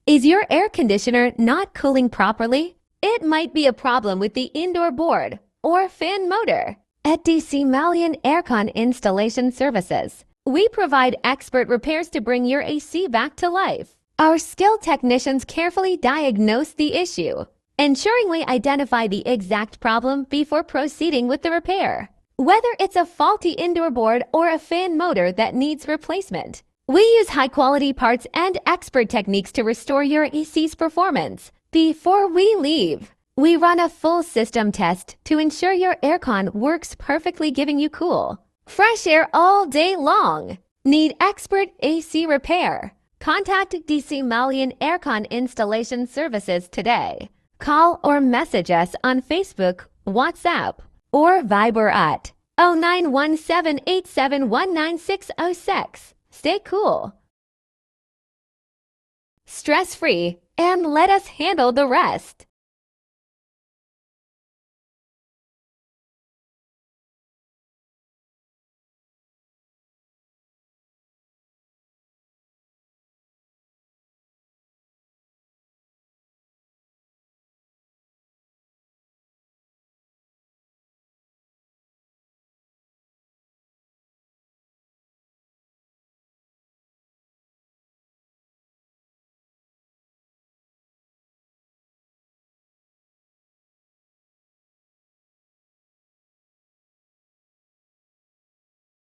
Is your air conditioner not cooling properly? It might be a problem with the indoor board or fan motor. At DC Aircon Installation Services, we provide expert repairs to bring your AC back to life. Our skilled technicians carefully diagnose the issue, ensuring we identify the exact problem before proceeding with the repair. Whether it's a faulty indoor board or a fan motor that needs replacement, we use high-quality parts and expert techniques to restore your AC's performance. Before we leave, we run a full system test to ensure your aircon works perfectly, giving you cool, fresh air all day long. Need expert AC repair? Contact DC Aircon Installation Services today. Call or message us on Facebook, WhatsApp, or Viber at 091787190606. Stay cool, stress-free, and let us handle the rest.